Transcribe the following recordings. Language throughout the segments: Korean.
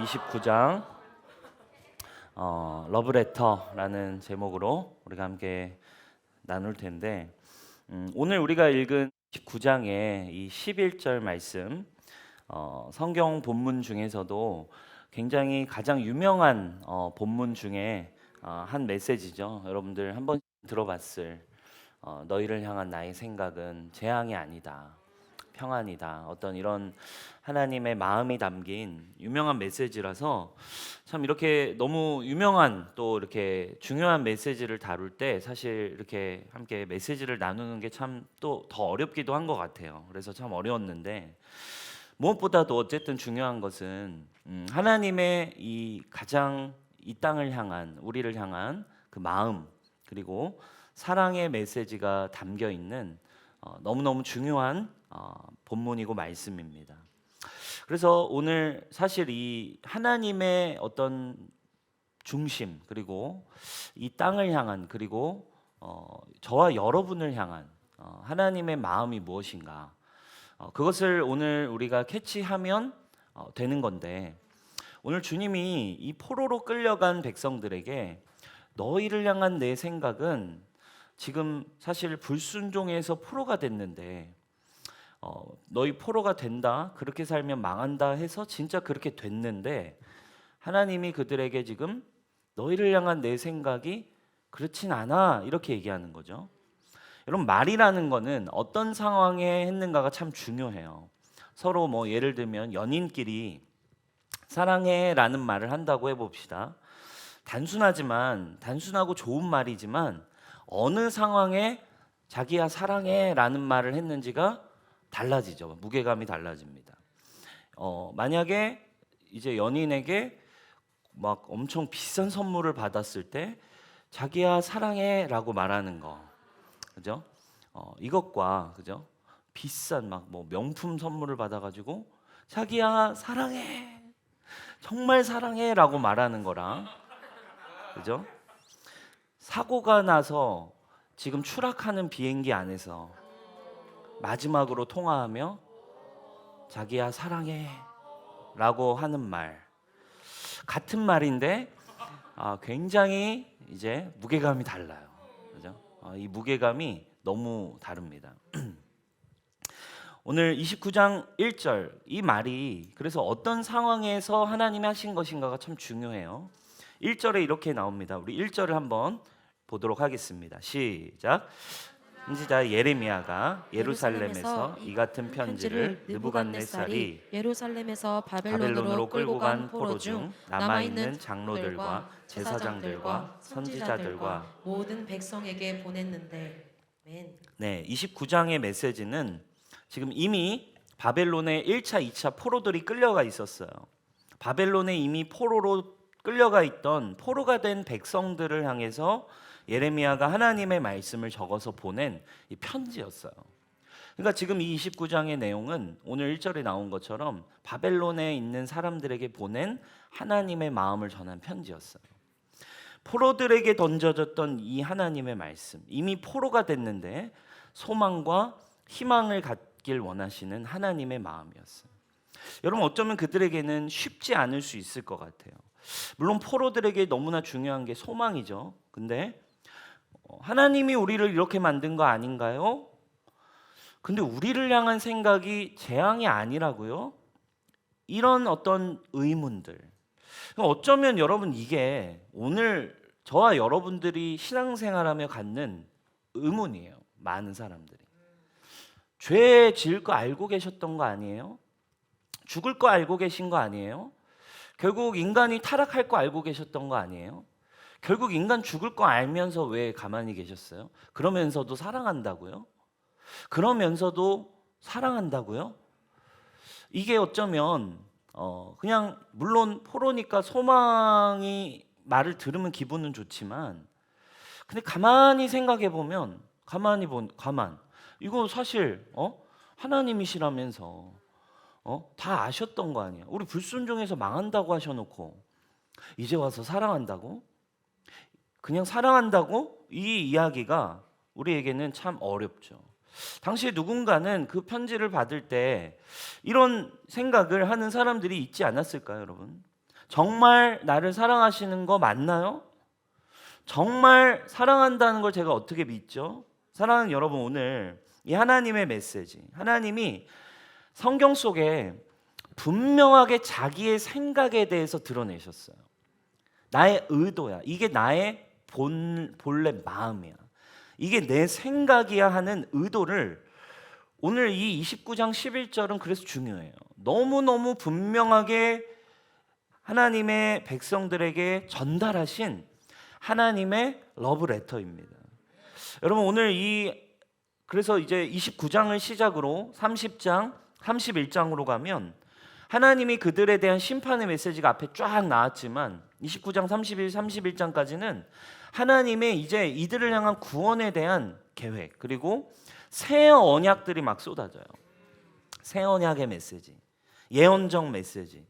29장 러브레터라는 제목으로 우리가 함께 나눌 텐데 오늘 우리가 읽은 19장의 이 11절 말씀 성경 본문 중에서도 굉장히 가장 유명한 본문 중에 한 메시지죠. 여러분들 한번 들어봤을 너희를 향한 나의 생각은 재앙이 아니다. 평안이다. 어떤 이런 하나님의 마음이 담긴 유명한 메시지라서 참 이렇게 너무 유명한 또 이렇게 중요한 메시지를 다룰 때 사실 이렇게 함께 메시지를 나누는 게 참 또 더 어렵기도 한 것 같아요. 그래서 참 어려웠는데 무엇보다도 어쨌든 중요한 것은 하나님의 이 가장 이 땅을 향한 우리를 향한 그 마음 그리고 사랑의 메시지가 담겨 있는 너무너무 중요한 본문이고 말씀입니다. 그래서 오늘 사실 이 하나님의 어떤 중심 그리고 이 땅을 향한 그리고 저와 여러분을 향한 하나님의 마음이 무엇인가 그것을 오늘 우리가 캐치하면 되는 건데 오늘 주님이 이 포로로 끌려간 백성들에게 너희를 향한 내 생각은 지금 사실 불순종에서 포로가 됐는데 너희 포로가 된다 그렇게 살면 망한다 해서 진짜 그렇게 됐는데 하나님이 그들에게 지금 너희를 향한 내 생각이 그렇진 않아 이렇게 얘기하는 거죠. 여러분 말이라는 거는 어떤 상황에 했는가가 참 중요해요. 서로 뭐 예를 들면 연인끼리 사랑해 라는 말을 한다고 해봅시다. 단순하고 좋은 말이지만 어느 상황에 자기야 사랑해 라는 말을 했는지가 달라지죠. 무게감이 달라집니다. 만약에 이제 연인에게 막 엄청 비싼 선물을 받았을 때 자기야 사랑해 라고 말하는 거 그죠? 이것과 그죠? 비싼 막 뭐 명품 선물을 받아가지고 자기야 사랑해 정말 사랑해 라고 말하는 거랑 그죠? 사고가 나서 지금 추락하는 비행기 안에서 마지막으로 통화하며 자기야 사랑해 라고 하는 말 같은 말인데 굉장히 이제 무게감이 달라요. 그죠? 이 무게감이 너무 다릅니다. 오늘 29장 1절 이 말이 그래서 어떤 상황에서 하나님이 하신 것인가가 참 중요해요. 1절에 이렇게 나옵니다. 우리 1절을 한번 보도록 하겠습니다. 시작. 선지자 예레미야가 예루살렘에서 이 같은 편지를 느부갓네살이 예루살렘에서 바벨론으로 끌고 간 포로 중 남아있는 장로들과 제사장들과 선지자들과 모든 백성에게 보냈는데 아멘. 네, 29장의 메시지는 지금 이미 바벨론에 1차, 2차 포로들이 끌려가 있었어요. 바벨론에 이미 포로로 끌려가 있던 포로가 된 백성들을 향해서 예레미야가 하나님의 말씀을 적어서 보낸 이 편지였어요. 그러니까 지금 이 29장의 내용은 오늘 1절에 나온 것처럼 바벨론에 있는 사람들에게 보낸 하나님의 마음을 전한 편지였어요. 포로들에게 던져졌던 이 하나님의 말씀, 이미 포로가 됐는데 소망과 희망을 갖길 원하시는 하나님의 마음이었어요. 여러분 어쩌면 그들에게는 쉽지 않을 수 있을 것 같아요. 물론 포로들에게 너무나 중요한 게 소망이죠. 근데 하나님이 우리를 이렇게 만든 거 아닌가요? 근데 우리를 향한 생각이 재앙이 아니라고요? 이런 어떤 의문들. 어쩌면 여러분 이게 오늘 저와 여러분들이 신앙생활하며 갖는 의문이에요. 많은 사람들이. 죄 지을 거 알고 계셨던 거 아니에요? 죽을 거 알고 계신 거 아니에요? 결국 인간이 타락할 거 알고 계셨던 거 아니에요? 결국 인간 죽을 거 알면서 왜 가만히 계셨어요? 그러면서도 사랑한다고요? 그러면서도 사랑한다고요? 이게 어쩌면 그냥 물론 포로니까 소망이 말을 들으면 기분은 좋지만 근데 가만히 생각해 보면 이거 사실 하나님이시라면서 다 아셨던 거 아니에요? 우리 불순종해서 망한다고 하셔놓고 이제 와서 사랑한다고? 그냥 사랑한다고? 이 이야기가 우리에게는 참 어렵죠. 당시에 누군가는 그 편지를 받을 때 이런 생각을 하는 사람들이 있지 않았을까요, 여러분? 정말 나를 사랑하시는 거 맞나요? 정말 사랑한다는 걸 제가 어떻게 믿죠? 사랑하는 여러분, 오늘 이 하나님의 메시지, 하나님이 성경 속에 분명하게 자기의 생각에 대해서 드러내셨어요. 나의 의도야. 이게 나의 본래 마음이야. 이게 내 생각이야 하는 의도를 오늘 이 29장 11절은 그래서 중요해요. 너무너무 분명하게 하나님의 백성들에게 전달하신 하나님의 러브레터입니다. 여러분, 오늘 그래서 이제 29장을 시작으로 30장, 31장으로 가면 하나님이 그들에 대한 심판의 메시지가 앞에 쫙 나왔지만 29장 30일, 31장까지는 하나님의 이제 이들을 향한 구원에 대한 계획, 그리고 새 언약들이 막 쏟아져요. 새 언약의 메시지, 예언적 메시지.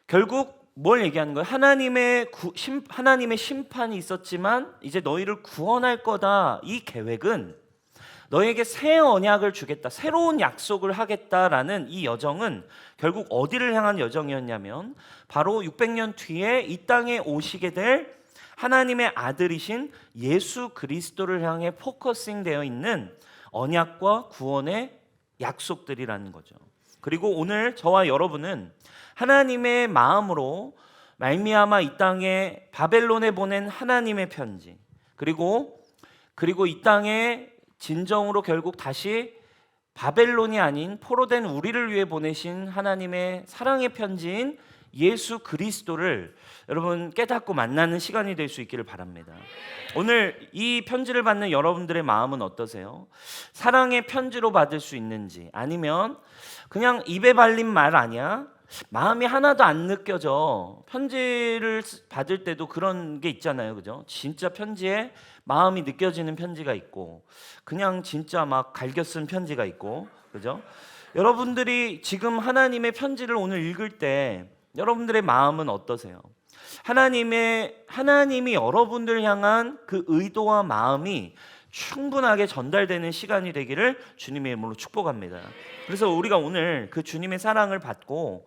결국 뭘 얘기하는 거예요? 하나님의 심판이 있었지만 이제 너희를 구원할 거다. 이 계획은 너에게 새 언약을 주겠다, 새로운 약속을 하겠다라는 이 여정은 결국 어디를 향한 여정이었냐면 바로 600년 뒤에 이 땅에 오시게 될 하나님의 아들이신 예수 그리스도를 향해 포커싱 되어 있는 언약과 구원의 약속들이라는 거죠. 그리고 오늘 저와 여러분은 하나님의 마음으로 말미암아 이 땅에 바벨론에 보낸 하나님의 편지, 그리고 이 땅에 진정으로 결국 다시 바벨론이 아닌 포로된 우리를 위해 보내신 하나님의 사랑의 편지인 예수 그리스도를 여러분 깨닫고 만나는 시간이 될 수 있기를 바랍니다. 오늘 이 편지를 받는 여러분들의 마음은 어떠세요? 사랑의 편지로 받을 수 있는지, 아니면 그냥 입에 발린 말 아니야? 마음이 하나도 안 느껴져. 편지를 받을 때도 그런 게 있잖아요, 그죠? 진짜 편지에 마음이 느껴지는 편지가 있고, 그냥 진짜 막 갈겨 쓴 편지가 있고, 그죠? 여러분들이 지금 하나님의 편지를 오늘 읽을 때 여러분들의 마음은 어떠세요? 하나님이 여러분들 향한 그 의도와 마음이 충분하게 전달되는 시간이 되기를 주님의 이름으로 축복합니다. 그래서 우리가 오늘 그 주님의 사랑을 받고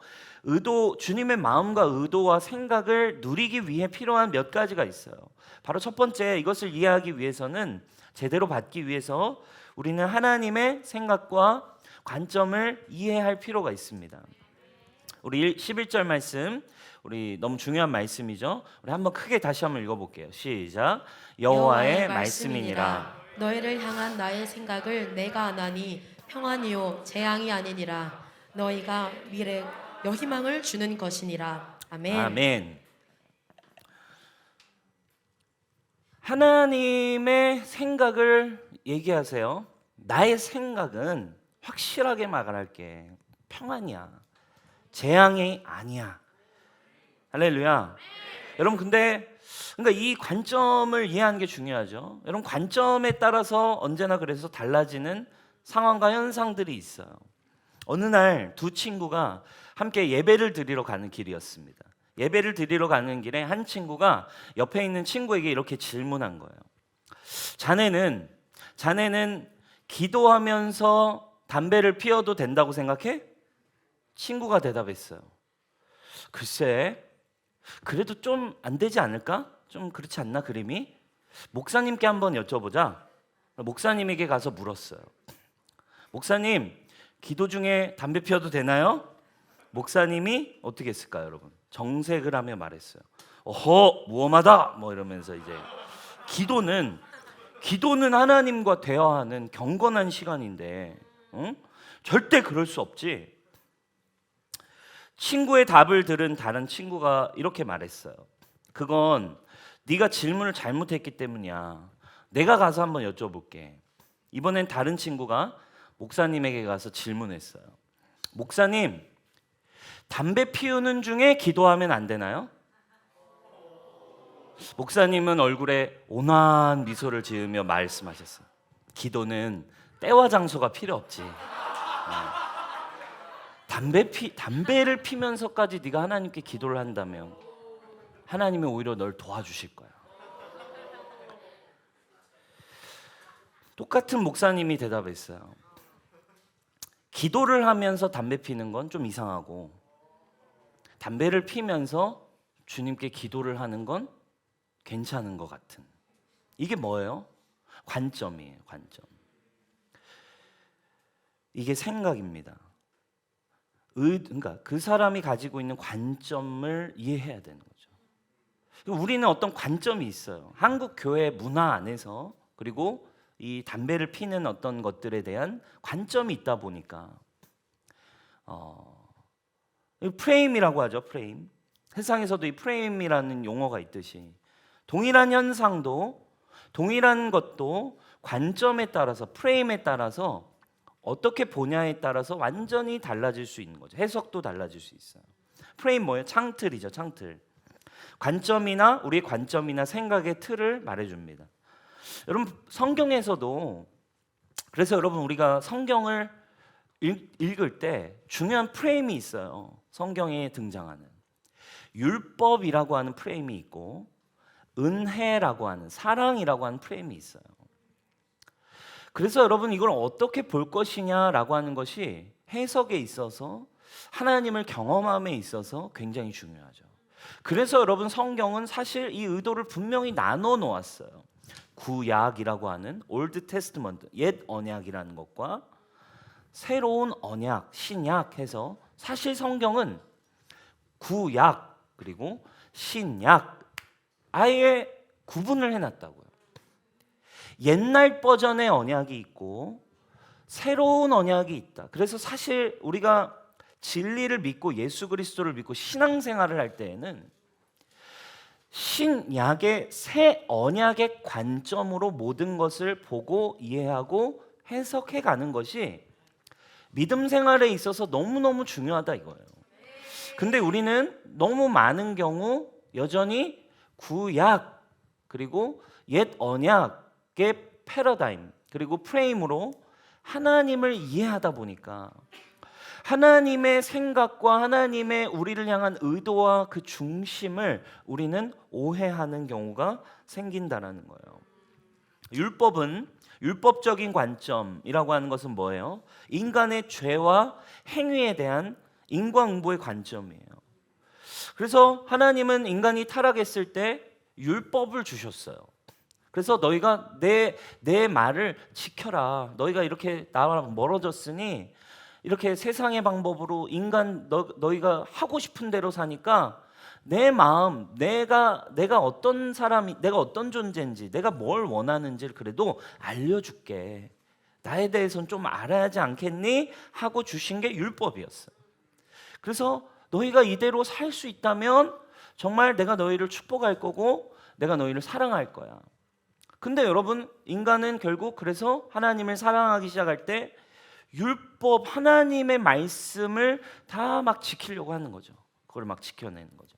주님의 마음과 의도와 생각을 누리기 위해 필요한 몇 가지가 있어요. 바로 첫 번째, 이것을 이해하기 위해서는, 제대로 받기 위해서 우리는 하나님의 생각과 관점을 이해할 필요가 있습니다. 우리 11절 말씀, 우리 너무 중요한 말씀이죠. 우리 한번 크게 다시 한번 읽어볼게요. 시작. 여호와의 말씀이니라. 너희를 향한 나의 생각을 내가 아나니 평안이요 재앙이 아니니라. 너희가 미래 여희망을 주는 것이니라. 아멘. 아멘. 하나님의 생각을 얘기하세요. 나의 생각은 확실하게 말할게. 평안이야. 재앙이 아니야. 할렐루야. 여러분, 그러니까 이 관점을 이해하는 게 중요하죠. 여러분, 관점에 따라서 언제나 그래서 달라지는 상황과 현상들이 있어요. 어느 날 두 친구가 함께 예배를 드리러 가는 길이었습니다. 예배를 드리러 가는 길에 한 친구가 옆에 있는 친구에게 이렇게 질문한 거예요. 자네는 기도하면서 담배를 피워도 된다고 생각해? 친구가 대답했어요. 글쎄, 그래도 좀 안 되지 않을까? 좀 그렇지 않나, 그림이? 목사님께 한번 여쭤보자. 목사님에게 가서 물었어요. 목사님, 기도 중에 담배 피워도 되나요? 목사님이 어떻게 했을까요, 여러분? 정색을 하며 말했어요. 어허, 무엄하다! 뭐 이러면서 이제 기도는 하나님과 대화하는 경건한 시간인데, 응? 절대 그럴 수 없지. 친구의 답을 들은 다른 친구가 이렇게 말했어요. 그건 네가 질문을 잘못했기 때문이야. 내가 가서 한번 여쭤볼게. 이번엔 다른 친구가 목사님에게 가서 질문했어요. 목사님, 담배 피우는 중에 기도하면 안 되나요? 목사님은 얼굴에 온화한 미소를 지으며 말씀하셨어요. 기도는 때와 장소가 필요 없지. 담배를 피면서까지 네가 하나님께 기도를 한다면 하나님이 오히려 널 도와주실 거야. 똑같은 목사님이 대답했어요. 기도를 하면서 담배 피는 건 좀 이상하고, 담배를 피면서 주님께 기도를 하는 건 괜찮은 것 같은, 이게 뭐예요? 관점이에요. 관점. 이게 생각입니다. 그러니까 그 사람이 가지고 있는 관점을 이해해야 되는 거죠. 우리는 어떤 관점이 있어요. 한국 교회 문화 안에서, 그리고 이 담배를 피는 어떤 것들에 대한 관점이 있다 보니까 프레임이라고 하죠. 프레임. 세상에서도 이 프레임이라는 용어가 있듯이 동일한 현상도, 동일한 것도 관점에 따라서, 프레임에 따라서 어떻게 보냐에 따라서 완전히 달라질 수 있는 거죠. 해석도 달라질 수 있어요. 프레임 뭐예요? 창틀이죠. 창틀. 관점이나 우리의 관점이나 생각의 틀을 말해줍니다. 여러분 성경에서도, 그래서 여러분 우리가 성경을 읽을 때 중요한 프레임이 있어요. 성경에 등장하는 율법이라고 하는 프레임이 있고 은혜라고 하는, 사랑이라고 하는 프레임이 있어요. 그래서 여러분 이걸 어떻게 볼 것이냐라고 하는 것이 해석에 있어서, 하나님을 경험함에 있어서 굉장히 중요하죠. 그래서 여러분 성경은 사실 이 의도를 분명히 나눠 놓았어요. 구약이라고 하는 올드 테스트먼트, 옛 언약이라는 것과 새로운 언약, 신약 해서 사실 성경은 구약 그리고 신약 아예 구분을 해놨다고요. 옛날 버전의 언약이 있고 새로운 언약이 있다. 그래서 사실 우리가 진리를 믿고 예수 그리스도를 믿고 신앙생활을 할 때에는 신약의 새 언약의 관점으로 모든 것을 보고 이해하고 해석해 가는 것이 믿음 생활에 있어서 너무너무 중요하다 이거예요. 근데 우리는 너무 많은 경우 여전히 구약 그리고 옛 언약의 패러다임 그리고 프레임으로 하나님을 이해하다 보니까 하나님의 생각과 하나님의 우리를 향한 의도와 그 중심을 우리는 오해하는 경우가 생긴다는 거예요. 율법은, 율법적인 관점이라고 하는 것은 뭐예요? 인간의 죄와 행위에 대한 인과응보의 관점이에요. 그래서 하나님은 인간이 타락했을 때 율법을 주셨어요. 그래서 너희가 내 말을 지켜라. 너희가 이렇게 나와 멀어졌으니 이렇게 세상의 방법으로 너희가 하고 싶은 대로 사니까 내 마음, 내가 어떤 사람이, 내가 어떤 존재인지, 내가 뭘 원하는지를 그래도 알려줄게. 나에 대해서는 좀 알아야 하지 않겠니? 하고 주신 게 율법이었어요. 그래서 너희가 이대로 살 수 있다면 정말 내가 너희를 축복할 거고 내가 너희를 사랑할 거야. 근데 여러분 인간은 결국 그래서 하나님을 사랑하기 시작할 때 율법, 하나님의 말씀을 다 막 지키려고 하는 거죠. 그걸 막 지켜내는 거죠.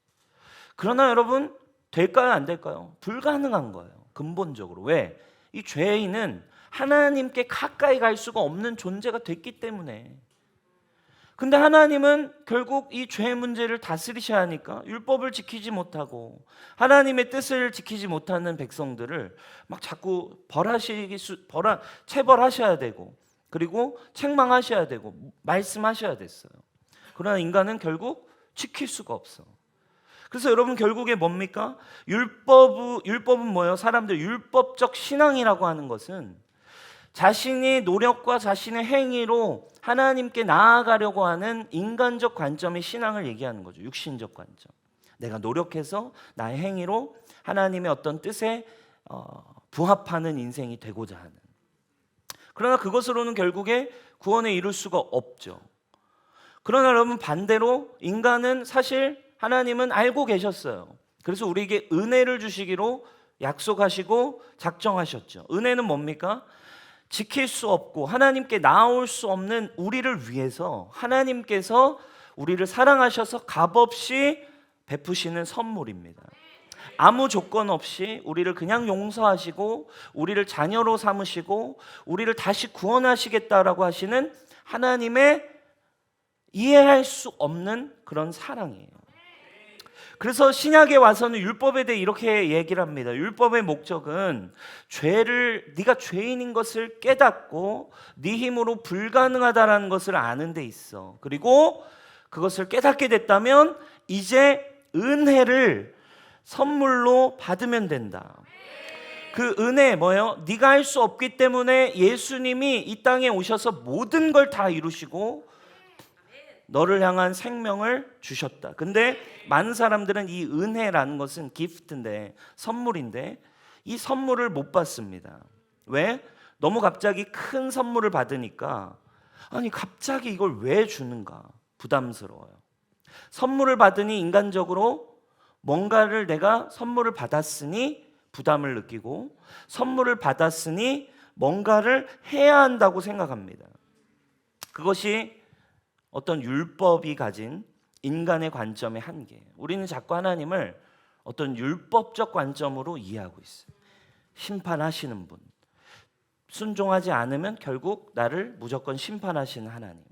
그러나 여러분 될까요? 안 될까요? 불가능한 거예요. 근본적으로. 왜? 이 죄인은 하나님께 가까이 갈 수가 없는 존재가 됐기 때문에. 근데 하나님은 결국 이 죄 문제를 다스리셔야 하니까 율법을 지키지 못하고 하나님의 뜻을 지키지 못하는 백성들을 막 자꾸 체벌하셔야 되고 그리고 책망하셔야 되고 말씀하셔야 됐어요. 그러나 인간은 결국 지킬 수가 없어. 그래서 여러분 결국에 뭡니까? 율법은 뭐예요? 사람들 율법적 신앙이라고 하는 것은 자신의 노력과 자신의 행위로 하나님께 나아가려고 하는 인간적 관점의 신앙을 얘기하는 거죠. 육신적 관점. 내가 노력해서 나의 행위로 하나님의 어떤 뜻에 부합하는 인생이 되고자 하는. 그러나 그것으로는 결국에 구원에 이룰 수가 없죠. 그러나 여러분 반대로 인간은 사실 하나님은 알고 계셨어요. 그래서 우리에게 은혜를 주시기로 약속하시고 작정하셨죠. 은혜는 뭡니까? 지킬 수 없고 하나님께 나올 수 없는 우리를 위해서 하나님께서 우리를 사랑하셔서 값없이 베푸시는 선물입니다. 아무 조건 없이 우리를 그냥 용서하시고 우리를 자녀로 삼으시고 우리를 다시 구원하시겠다라고 하시는 하나님의 이해할 수 없는 그런 사랑이에요. 그래서 신약에 와서는 율법에 대해 이렇게 얘기를 합니다. 율법의 목적은 네가 죄인인 것을 깨닫고 네 힘으로 불가능하다라는 것을 아는 데 있어. 그리고 그것을 깨닫게 됐다면 이제 은혜를 선물로 받으면 된다. 그 은혜 뭐예요? 네가 할 수 없기 때문에 예수님이 이 땅에 오셔서 모든 걸 다 이루시고 너를 향한 생명을 주셨다. 근데 많은 사람들은 이 은혜라는 것은 기프트인데, 선물인데 이 선물을 못 받습니다. 왜? 너무 갑자기 큰 선물을 받으니까 아니 갑자기 이걸 왜 주는가 부담스러워요. 선물을 받으니 인간적으로 뭔가를 내가 선물을 받았으니 부담을 느끼고 선물을 받았으니 뭔가를 해야 한다고 생각합니다. 그것이 어떤 율법이 가진 인간의 관점의 한계예요. 우리는 자꾸 하나님을 어떤 율법적 관점으로 이해하고 있어요. 심판하시는 분. 순종하지 않으면 결국 나를 무조건 심판하시는 하나님.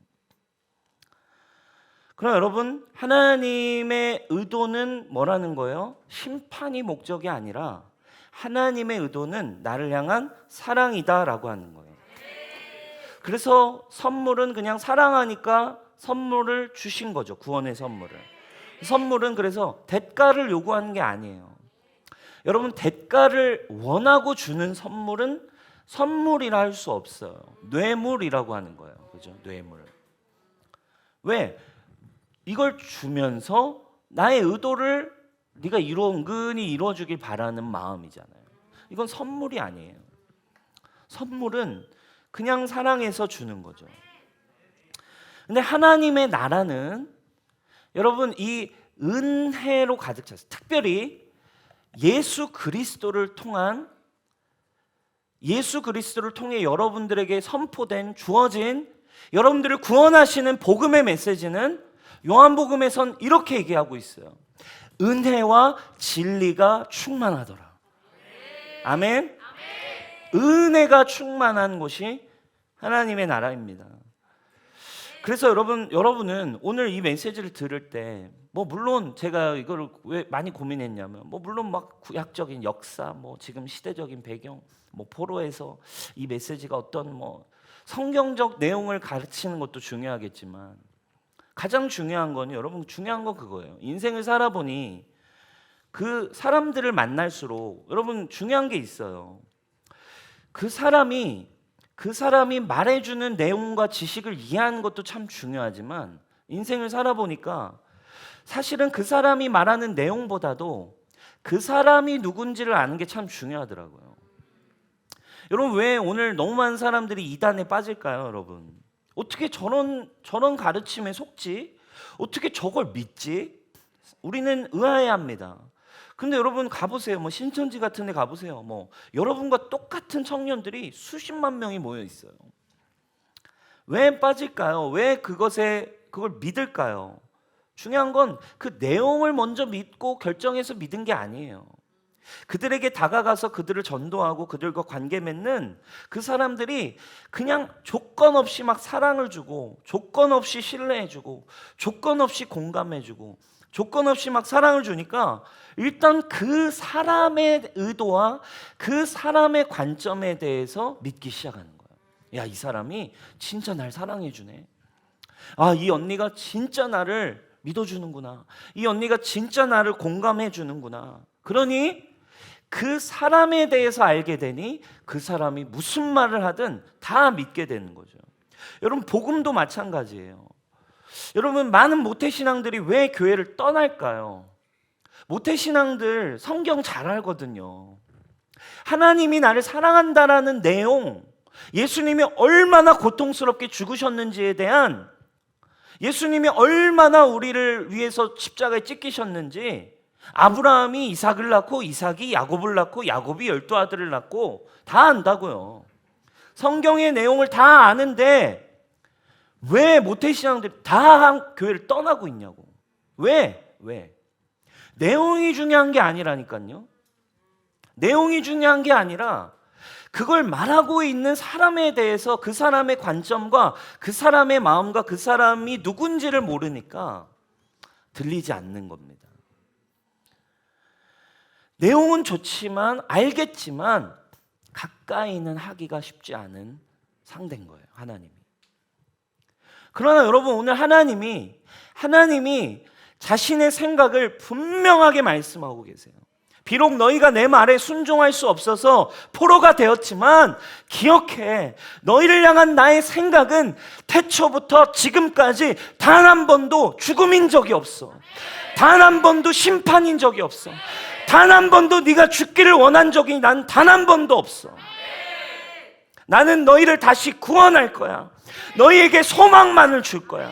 그럼 여러분, 하나님의 의도는 뭐라는 거예요? 심판이 목적이 아니라 하나님의 의도는 나를 향한 사랑이다라고 하는 거예요. 그래서 선물은 그냥 사랑하니까 선물을 주신 거죠. 구원의 선물을. 선물은 그래서 대가를 요구하는 게 아니에요. 여러분, 대가를 원하고 주는 선물은 선물이라 할 수 없어요. 뇌물이라고 하는 거예요. 그죠? 뇌물. 왜? 이걸 주면서 나의 의도를 네가 은근히 이루어주길 바라는 마음이잖아요. 이건 선물이 아니에요. 선물은 그냥 사랑해서 주는 거죠. 근데 하나님의 나라는 여러분 이 은혜로 가득 찼어요. 특별히 예수 그리스도를 통해 여러분들에게 선포된 주어진 여러분들을 구원하시는 복음의 메시지는 요한복음에선 이렇게 얘기하고 있어요. 은혜와 진리가 충만하더라. 아멘. 은혜가 충만한 곳이 하나님의 나라입니다. 그래서 여러분은 오늘 이 메시지를 들을 때 물론 제가 이걸 왜 많이 고민했냐면 물론 막 구약적인 역사 지금 시대적인 배경 포로에서 이 메시지가 어떤 성경적 내용을 가르치는 것도 중요하겠지만 가장 중요한 건 여러분 중요한 건 그거예요. 인생을 살아보니 그 사람들을 만날수록 여러분 중요한 게 있어요. 그 사람이 말해주는 내용과 지식을 이해하는 것도 참 중요하지만 인생을 살아보니까 사실은 그 사람이 말하는 내용보다도 그 사람이 누군지를 아는 게 참 중요하더라고요. 여러분 왜 오늘 너무 많은 사람들이 이단에 빠질까요, 여러분? 어떻게 저런 가르침에 속지? 어떻게 저걸 믿지? 우리는 의아해합니다. 근데 여러분 가보세요. 신천지 같은 데 가보세요. 여러분과 똑같은 청년들이 수십만 명이 모여 있어요. 왜 빠질까요? 왜 그걸 믿을까요? 중요한 건 그 내용을 먼저 믿고 결정해서 믿은 게 아니에요. 그들에게 다가가서 그들을 전도하고 그들과 관계 맺는 그 사람들이 그냥 조건 없이 막 사랑을 주고 조건 없이 신뢰해주고 조건 없이 공감해주고 조건 없이 막 사랑을 주니까 일단 그 사람의 의도와 그 사람의 관점에 대해서 믿기 시작하는 거예요. 야, 이 사람이 진짜 날 사랑해주네. 아, 이 언니가 진짜 나를 믿어주는구나. 이 언니가 진짜 나를 공감해주는구나. 그러니 그 사람에 대해서 알게 되니 그 사람이 무슨 말을 하든 다 믿게 되는 거죠. 여러분 복음도 마찬가지예요. 여러분 많은 모태신앙들이 왜 교회를 떠날까요? 모태신앙들 성경 잘 알거든요. 하나님이 나를 사랑한다라는 내용, 예수님이 얼마나 고통스럽게 죽으셨는지에 대한, 예수님이 얼마나 우리를 위해서 십자가에 찢기셨는지, 아브라함이 이삭을 낳고 이삭이 야곱을 낳고 야곱이 12아들을 낳고 다 안다고요. 성경의 내용을 다 아는데 왜 모태신앙들이 다 교회를 떠나고 있냐고. 왜? 내용이 중요한 게 아니라니까요. 내용이 중요한 게 아니라 그걸 말하고 있는 사람에 대해서 그 사람의 관점과 그 사람의 마음과 그 사람이 누군지를 모르니까 들리지 않는 겁니다. 내용은 좋지만 알겠지만 가까이는 하기가 쉽지 않은 상대인 거예요, 하나님이. 그러나 여러분 오늘 하나님이 자신의 생각을 분명하게 말씀하고 계세요. 비록 너희가 내 말에 순종할 수 없어서 포로가 되었지만 기억해, 너희를 향한 나의 생각은 태초부터 지금까지 단 한 번도 죽음인 적이 없어. 단 한 번도 심판인 적이 없어. 단 한 번도 네가 죽기를 원한 적이 난 단 한 번도 없어. 나는 너희를 다시 구원할 거야. 너희에게 소망만을 줄 거야.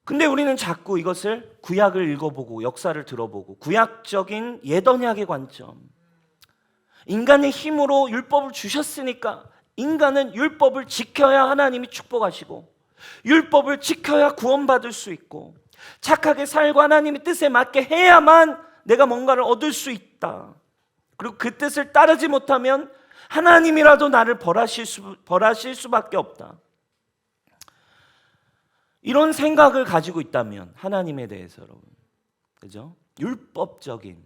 근데 우리는 자꾸 이것을 구약을 읽어보고 역사를 들어보고 구약적인 옛언약의 관점, 인간의 힘으로 율법을 주셨으니까 인간은 율법을 지켜야 하나님이 축복하시고 율법을 지켜야 구원받을 수 있고 착하게 살고 하나님의 뜻에 맞게 해야만 내가 뭔가를 얻을 수 있다. 그리고 그 뜻을 따르지 못하면 하나님이라도 나를 벌하실 수밖에 없다. 이런 생각을 가지고 있다면 하나님에 대해서 여러분, 그죠? 율법적인,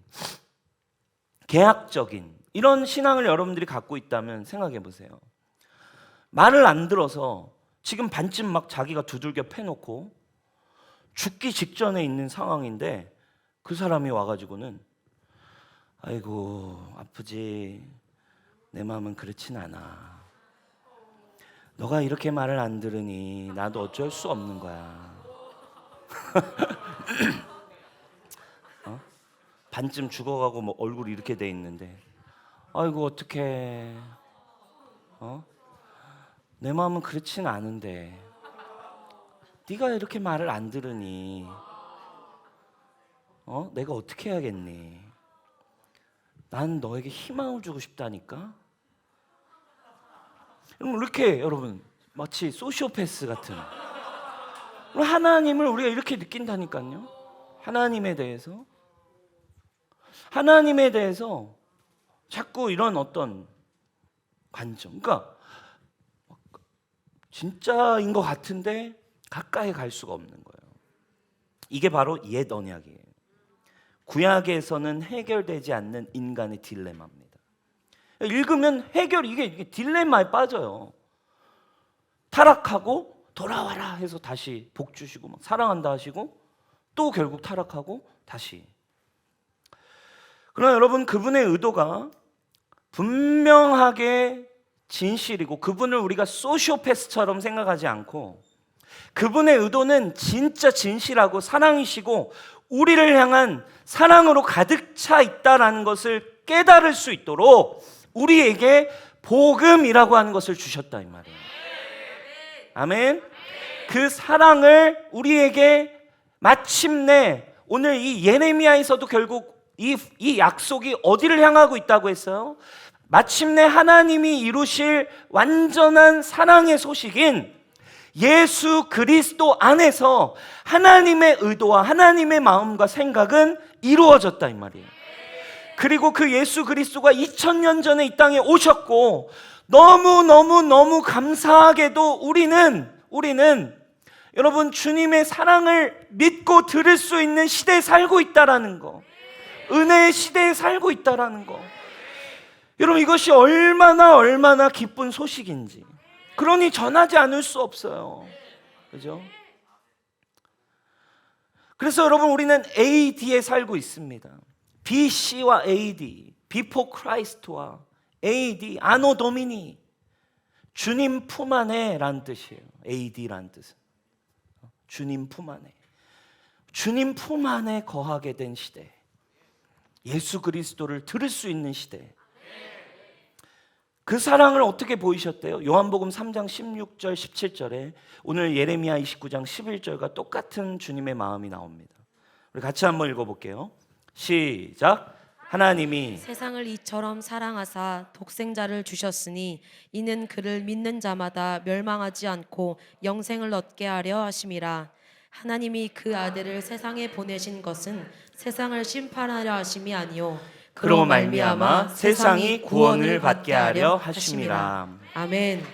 계약적인 이런 신앙을 여러분들이 갖고 있다면 생각해 보세요. 말을 안 들어서 지금 반쯤 막 자기가 두들겨 패놓고 죽기 직전에 있는 상황인데 그 사람이 와가지고는 아이고 아프지, 내 마음은 그렇진 않아, 너가 이렇게 말을 안 들으니 나도 어쩔 수 없는 거야. 반쯤 죽어가고 뭐 얼굴이 이렇게 돼 있는데 아이고 어떡해, 내 마음은 그렇진 않은데 네가 이렇게 말을 안 들으니 내가 어떻게 해야겠니? 난 너에게 희망을 주고 싶다니까. 이렇게 여러분 마치 소시오패스 같은, 하나님을 우리가 이렇게 느낀다니까요. 하나님에 대해서 자꾸 이런 어떤 관점, 그러니까 진짜인 것 같은데 가까이 갈 수가 없는 거예요. 이게 바로 옛 언약이에요. 구약에서는 해결되지 않는 인간의 딜레마입니다. 읽으면 이게 딜레마에 빠져요. 타락하고 돌아와라 해서 다시 복 주시고 막 사랑한다 하시고 또 결국 타락하고 다시. 그러나 여러분, 그분의 의도가 분명하게 진실이고 그분을 우리가 소시오패스처럼 생각하지 않고 그분의 의도는 진짜 진실하고 사랑이시고 우리를 향한 사랑으로 가득 차 있다라는 것을 깨달을 수 있도록 우리에게 복음이라고 하는 것을 주셨다 이 말이에요. 아멘. 그 사랑을 우리에게 마침내 오늘 이 예레미야에서도 결국 이 약속이 어디를 향하고 있다고 했어요? 마침내 하나님이 이루실 완전한 사랑의 소식인 예수 그리스도 안에서 하나님의 의도와 하나님의 마음과 생각은 이루어졌다 이 말이에요. 그리고 그 예수 그리스도가 2000년 전에 이 땅에 오셨고 너무 감사하게도 우리는 여러분 주님의 사랑을 믿고 들을 수 있는 시대에 살고 있다라는 거, 은혜의 시대에 살고 있다라는 거, 여러분 이것이 얼마나 기쁜 소식인지, 그러니 전하지 않을 수 없어요. 그죠? 그래서 여러분 우리는 AD에 살고 있습니다. BC와 AD, Before Christ와 AD, 아노 도미니, 주님 품 안에 라는 뜻이에요. AD라는 뜻은 주님 품 안에, 주님 품 안에 거하게 된 시대, 예수 그리스도를 들을 수 있는 시대. 그 사랑을 어떻게 보이셨대요? 요한복음 3장 16절 17절에 오늘 예레미야 29장 11절과 똑같은 주님의 마음이 나옵니다. 우리 같이 한번 읽어볼게요. 시작. 하나님이 세상을 이처럼 사랑하사 독생자를 주셨으니 이는 그를 믿는 자마다 멸망하지 않고 영생을 얻게 하려 하심이라. 하나님이 그 아들을 세상에 보내신 것은 세상을 심판하려 하심이 아니요 그로 말미암아 세상이 구원을 받게 하려 하심이라. 아멘.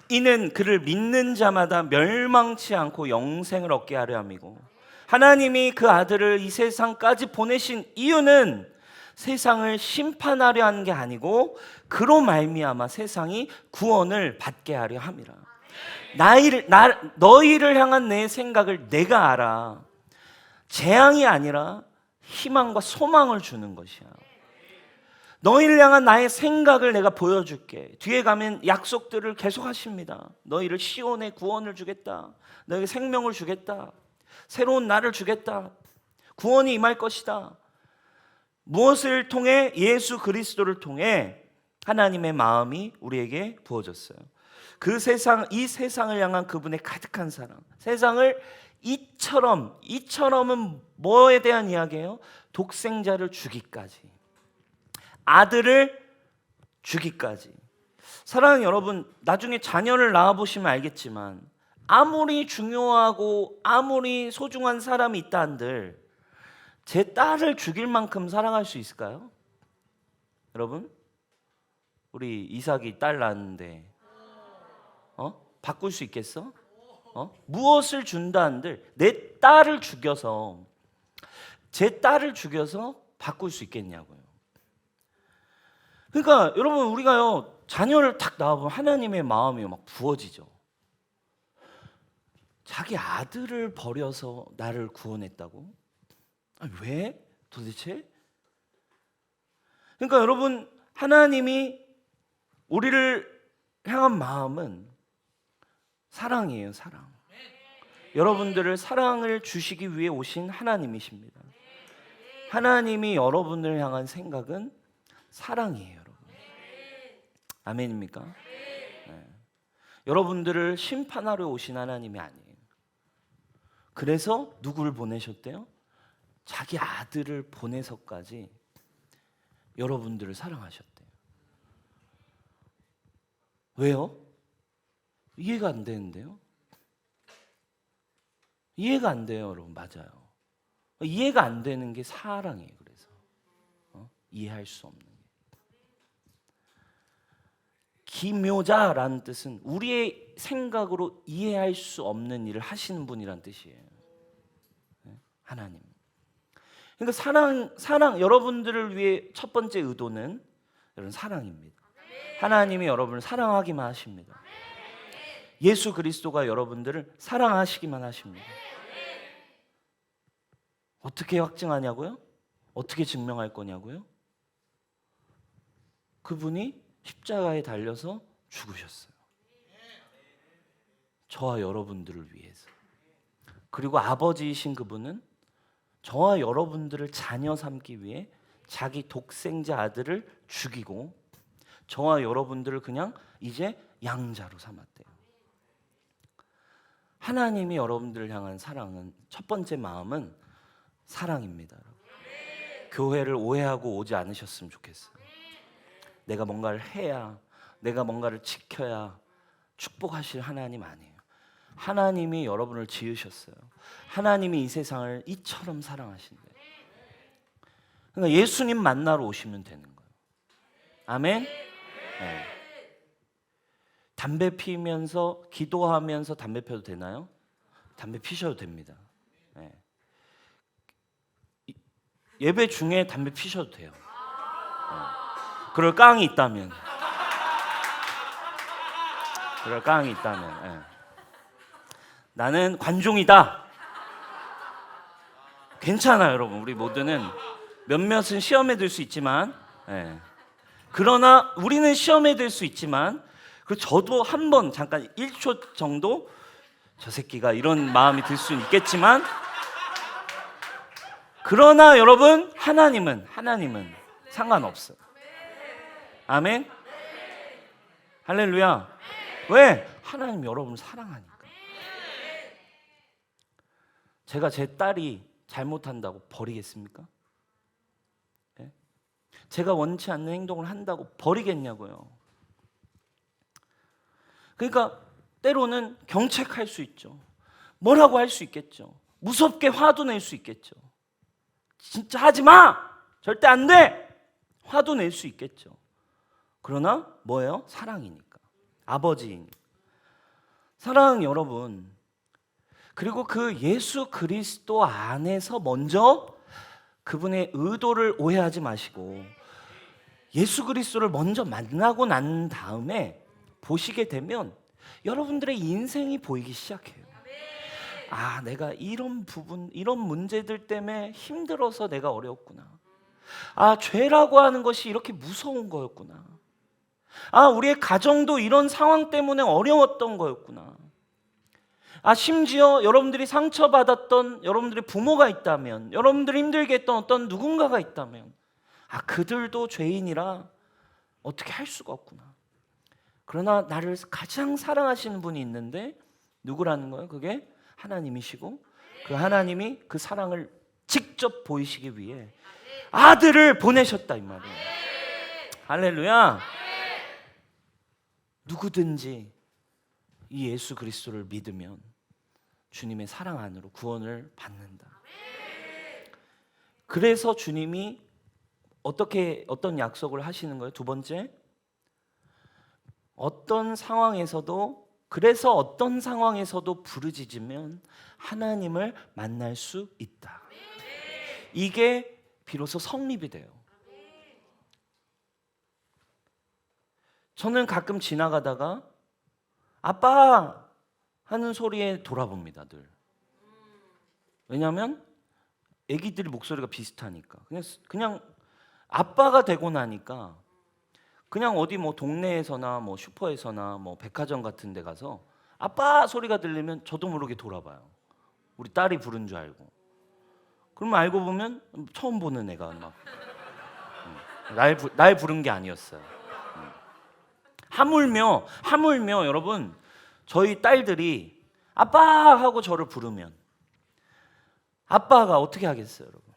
이는 그를 믿는 자마다 멸망치 않고 영생을 얻게 하려 함이고, 하나님이 그 아들을 이 세상까지 보내신 이유는 세상을 심판하려 하는 게 아니고 그로 말미암아 세상이 구원을 받게 하려 함이라. 너희를 향한 내 생각을 내가 알아. 재앙이 아니라 희망과 소망을 주는 것이야. 너희를 향한 나의 생각을 내가 보여줄게. 뒤에 가면 약속들을 계속 하십니다. 너희를 시온의 구원을 주겠다. 너희에게 생명을 주겠다. 새로운 날을 주겠다. 구원이 임할 것이다. 무엇을 통해? 예수 그리스도를 통해 하나님의 마음이 우리에게 부어졌어요. 그 세상, 이 세상을 향한 그분의 가득한 사랑. 세상을 이처럼은 뭐에 대한 이야기예요? 독생자를 주기까지, 아들을 주기까지. 사랑하는 여러분, 나중에 자녀를 낳아보시면 알겠지만 아무리 중요하고 아무리 소중한 사람이 있다 한들 제 딸을 죽일 만큼 사랑할 수 있을까요? 여러분, 우리 이삭이 딸 낳았는데 바꿀 수 있겠어? 무엇을 준다 한들 내 딸을 죽여서, 제 딸을 죽여서 바꿀 수 있겠냐고요. 그러니까 여러분, 우리가요 자녀를 탁 낳아보면 하나님의 마음이 막 부어지죠. 자기 아들을 버려서 나를 구원했다고? 아니, 왜 도대체? 그러니까 여러분, 하나님이 우리를 향한 마음은 사랑이에요, 사랑. 여러분들을 사랑을 주시기 위해 오신 하나님이십니다. 하나님이 여러분을 향한 생각은 사랑이에요, 여러분. 아멘입니까? 네. 여러분들을 심판하러 오신 하나님이 아니에요. 그래서 누구를 보내셨대요? 자기 아들을 보내서까지 여러분들을 사랑하셨대요. 왜요? 이해가 안 되는데요? 이해가 안 돼요, 여러분. 맞아요. 이해가 안 되는 게 사랑이에요. 그래서 이해할 수 없는 게. 기묘자라는 뜻은 우리의 생각으로 이해할 수 없는 일을 하시는 분이란 뜻이에요. 하나님. 그러니까 사랑 여러분들을 위해 첫 번째 의도는 여러분 사랑입니다. 하나님이 여러분을 사랑하기만 하십니다. 예수 그리스도가 여러분들을 사랑하시기만 하십니다. 어떻게 확증하냐고요? 어떻게 증명할 거냐고요? 그분이 십자가에 달려서 죽으셨어요. 저와 여러분들을 위해서. 그리고 아버지이신 그분은 저와 여러분들을 자녀 삼기 위해 자기 독생자 아들을 죽이고 저와 여러분들을 그냥 이제 양자로 삼았대요. 하나님이 여러분들을 향한 사랑은, 첫 번째 마음은 사랑입니다. 교회를 오해하고 오지 않으셨으면 좋겠어요. 내가 뭔가를 해야, 내가 뭔가를 지켜야 축복하실 하나님 아니에요. 하나님이 여러분을 지으셨어요. 하나님이 이 세상을 이처럼 사랑하신대요. 그러니까 예수님 만나러 오시면 되는 거예요. 아멘? 네. 담배 피면서 기도하면서 담배 펴도 되나요? 담배 피셔도 됩니다. 네. 예배 중에 담배 피셔도 돼요. 네. 그럴 깡이 있다면. 그럴 깡이 있다면. 네. 나는 관종이다. 괜찮아요, 여러분. 우리 모두는 몇몇은 시험에 들 수 있지만, 네. 그러나 우리는 시험에 들 수 있지만, 그리고 저도 한번 잠깐 1초 정도 저 새끼가 이런 마음이 들 수는 있겠지만, 그러나 여러분, 하나님은 상관없어요. 아멘? 할렐루야. 왜? 하나님 여러분을 사랑하니까. 제가 제 딸이 잘못한다고 버리겠습니까? 네? 제가 원치 않는 행동을 한다고 버리겠냐고요. 그러니까 때로는 경책할 수 있죠. 뭐라고 할 수 있겠죠. 무섭게 화도 낼 수 있겠죠. 진짜 하지 마! 절대 안 돼! 화도 낼 수 있겠죠. 그러나 뭐예요? 사랑이니까. 아버지이니까. 사랑하는 여러분, 그리고 그 예수 그리스도 안에서 먼저 그분의 의도를 오해하지 마시고 예수 그리스도를 먼저 만나고 난 다음에 보시게 되면 여러분들의 인생이 보이기 시작해요. 아, 내가 이런 부분, 이런 문제들 때문에 힘들어서 내가 어려웠구나. 아, 죄라고 하는 것이 이렇게 무서운 거였구나. 아, 우리의 가정도 이런 상황 때문에 어려웠던 거였구나. 아, 심지어 여러분들이 상처받았던 여러분들의 부모가 있다면, 여러분들이 힘들게 했던 어떤 누군가가 있다면, 아, 그들도 죄인이라 어떻게 할 수가 없구나. 그러나 나를 가장 사랑하시는 분이 있는데 누구라는 거예요? 그게 하나님이시고, 그 하나님이 그 사랑을 직접 보이시기 위해 아들을 보내셨다 이 말이에요. 할렐루야. 누구든지 이 예수 그리스도를 믿으면 주님의 사랑 안으로 구원을 받는다. 그래서 주님이 어떤 약속을 하시는 거예요? 두 번째, 어떤 상황에서도 부르짖으면 하나님을 만날 수 있다. 이게 비로소 성립이 돼요. 저는 가끔 지나가다가 아빠 하는 소리에 돌아봅니다, 늘. 왜냐하면 아기들 목소리가 비슷하니까. 그냥 아빠가 되고 나니까 그냥 어디 뭐 동네에서나 뭐 슈퍼에서나 뭐 백화점 같은 데 가서 아빠 소리가 들리면 저도 모르게 돌아봐요. 우리 딸이 부른 줄 알고. 그러면 알고 보면 처음 보는 애가 막 날 부른 게 아니었어요. 하물며 여러분, 저희 딸들이 아빠 하고 저를 부르면 아빠가 어떻게 하겠어요, 여러분?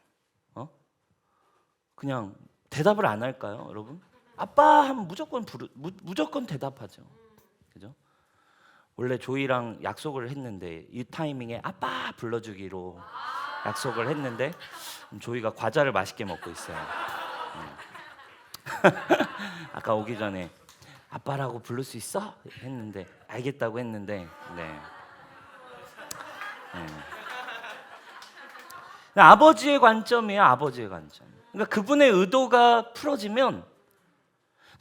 그냥 대답을 안 할까요, 여러분? 아빠 하면 무조건 대답하죠. 그죠? 원래 조이랑 약속을 했는데 이 타이밍에 아빠 불러주기로 약속을 했는데 조이가 과자를 맛있게 먹고 있어요. 아까 오기 전에 아빠라고 부를 수 있어? 했는데 알겠다고 했는데 네. 아버지의 관점이에요. 아버지의 관점. 그러니까 그분의 의도가 풀어지면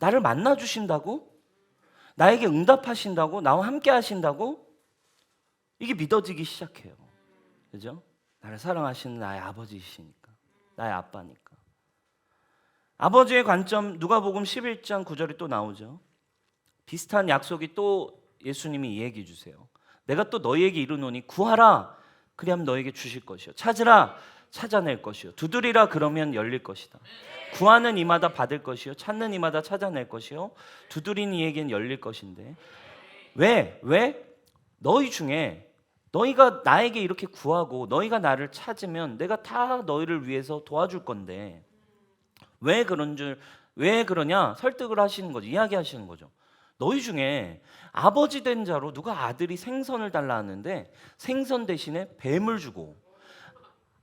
나를 만나 주신다고, 나에게 응답하신다고, 나와 함께 하신다고, 이게 믿어지기 시작해요. 그죠? 나를 사랑하시는 나의 아버지이시니까, 나의 아빠니까. 아버지의 관점, 누가복음 11장 9절이 또 나오죠. 비슷한 약속이 또 예수님이 얘기해 주세요. 내가 또 너희에게 이르노니 구하라 그리하면 너에게 주실 것이요, 찾으라 찾아낼 것이요, 두드리라 그러면 열릴 것이다. 구하는 이마다 받을 것이요, 찾는 이마다 찾아낼 것이요, 두드리는 이에게는 열릴 것인데. 왜? 너희 중에 너희가 나에게 이렇게 구하고 너희가 나를 찾으면 내가 다 너희를 위해서 도와줄 건데 왜 그러냐 설득을 하시는 거죠. 이야기하시는 거죠. 너희 중에 아버지 된 자로 누가 아들이 생선을 달라 하는데 생선 대신에 뱀을 주고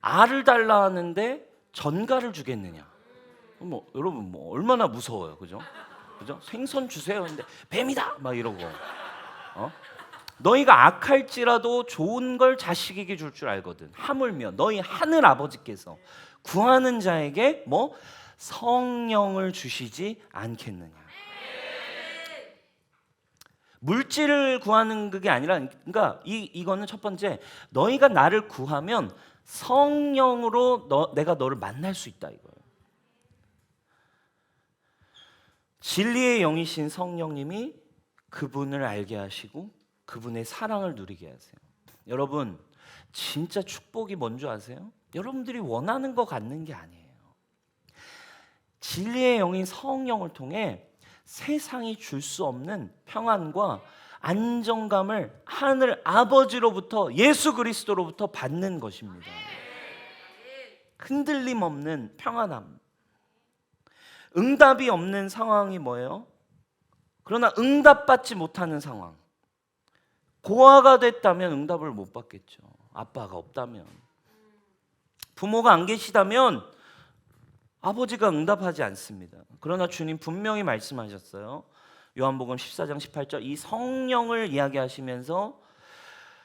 알을 달라 하는데 전갈을 주겠느냐? 여러분 얼마나 무서워요, 그죠? 생선 주세요 했는데 뱀이다 막 이러고. 너희가 악할지라도 좋은 걸 자식에게 줄 줄 알거든. 하물며 너희 하늘 아버지께서 구하는 자에게 성령을 주시지 않겠느냐? 물질을 구하는 그게 아니라, 그러니까 이거는 첫 번째, 너희가 나를 구하면 성령으로 내가 너를 만날 수 있다 이거예요. 진리의 영이신 성령님이 그분을 알게 하시고 그분의 사랑을 누리게 하세요. 여러분, 진짜 축복이 뭔지 아세요? 여러분들이 원하는 거 갖는 게 아니에요. 진리의 영인 성령을 통해 세상이 줄 수 없는 평안과 안정감을 하늘 아버지로부터, 예수 그리스도로부터 받는 것입니다. 흔들림 없는 평안함. 응답이 없는 상황이 뭐예요? 그러나 응답받지 못하는 상황. 고아가 됐다면 응답을 못 받겠죠. 아빠가 없다면. 부모가 안 계시다면 아버지가 응답하지 않습니다. 그러나 주님 분명히 말씀하셨어요. 요한복음 14장 18절, 이 성령을 이야기하시면서